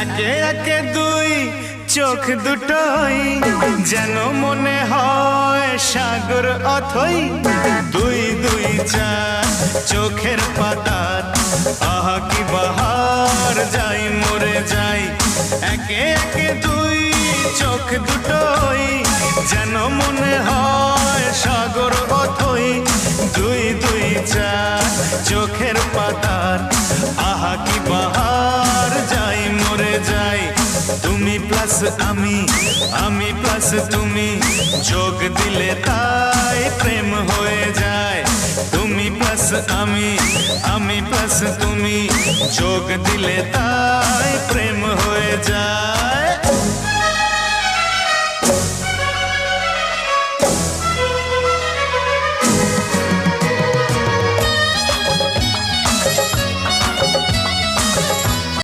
একে একে দুই চোখ দুটোই যেন মনে হয় সাগর অথই। দুই দুই চার চোখের পাতার আহা কি বাহার, যাই মরে যাই। একে একে দুই চোখ দুটোই যেন মনে হয় সাগর অথই। দুই দুই চার চোখের পাতার আহা কি বাহার, যাই মরে যাই। তুমি প্লাস আমি, আমি প্লাস তুমি, যোগ দিলে তাই প্রেম হয়ে যায়। তুমি প্লাস আমি, আমি প্লাস তুমি, যোগ দিলে তাই প্রেম হয়ে যায়।